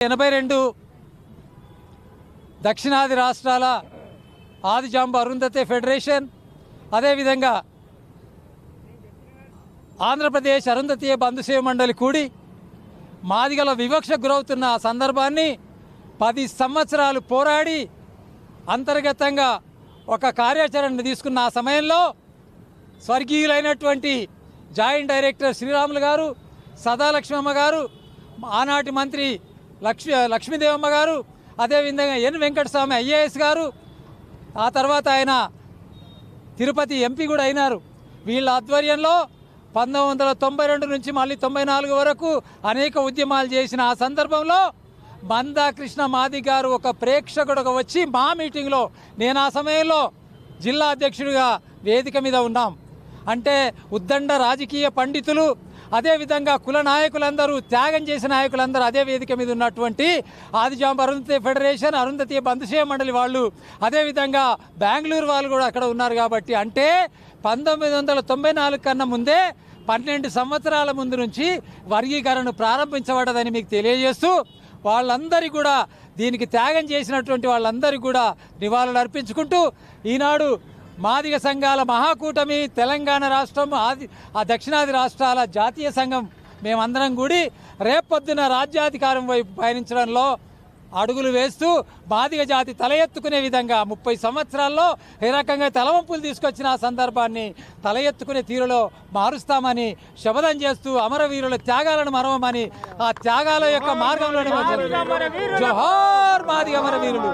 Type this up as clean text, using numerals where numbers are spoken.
82 దక్షిణాది రాష్ట్రాల ఆదిజాంబ అరుంధతి ఫెడరేషన్, అదేవిధంగా ఆంధ్రప్రదేశ్ అరుంధతీయ బంధుసేవ మండలి కూడి మాదిగల వివక్షకు గురవుతున్న సందర్భాన్ని 10 సంవత్సరాలు పోరాడి అంతర్గతంగా ఒక కార్యాచరణను తీసుకున్న ఆ సమయంలో స్వర్గీయులైనటువంటి జాయింట్ డైరెక్టర్ శ్రీరాములు గారు, సదాలక్ష్మమ్మ గారు, ఆనాటి మంత్రి లక్ష్మీదేవమ్మ గారు, అదేవిధంగా ఎన్ వెంకటస్వామి ఐఏఎస్ గారు, ఆ తర్వాత ఆయన తిరుపతి ఎంపీ కూడా అయినారు. వీళ్ళ ఆధ్వర్యంలో 1992 నుంచి మళ్ళీ 94 వరకు అనేక ఉద్యమాలు చేసిన ఆ సందర్భంలో మందా కృష్ణ మాది గారు ఒక ప్రేక్షకుడుగా వచ్చి మా మీటింగ్లో, నేను ఆ సమయంలో జిల్లా అధ్యక్షుడిగా వేదిక మీద ఉన్నాం. అంటే ఉద్దండ రాజకీయ పండితులు, అదేవిధంగా కుల నాయకులందరూ, త్యాగం చేసిన నాయకులందరూ అదే వేదిక మీద ఉన్నటువంటి ఆదిజాంబ అరుంధతి ఫెడరేషన్, అరుంధతీయ బంధుసేవ మండలి వాళ్ళు, అదేవిధంగా బెంగళూరు వాళ్ళు కూడా అక్కడ ఉన్నారు. కాబట్టి అంటే 1994 కన్నా ముందే 12 సంవత్సరాల ముందు నుంచి వర్గీకరణ ప్రారంభించబడ్డదని మీకు తెలియజేస్తూ, వాళ్ళందరికీ కూడా, దీనికి త్యాగం చేసినటువంటి వాళ్ళందరికీ కూడా నివాళులు అర్పించుకుంటూ, ఈనాడు మాదిగ సంఘాల మహాకూటమి, తెలంగాణ రాష్ట్రం, ఆ దక్షిణాది రాష్ట్రాల జాతీయ సంఘం మేమందరం కూడి రేపొద్దున రాజ్యాధికారం వైపు పయనించడంలో అడుగులు వేస్తూ మాదిగ జాతి తల ఎత్తుకునే విధంగా 30 సంవత్సరాల్లో ఏ రకంగా తలవంపులు తీసుకొచ్చిన ఆ సందర్భాన్ని తల ఎత్తుకునే తీరులో మారుస్తామని శపథం చేస్తూ అమరవీరుల త్యాగాలను మరవమని, ఆ త్యాగాల యొక్క మార్గంలోనే జోహార్ మాదిగ అమరవీరులు.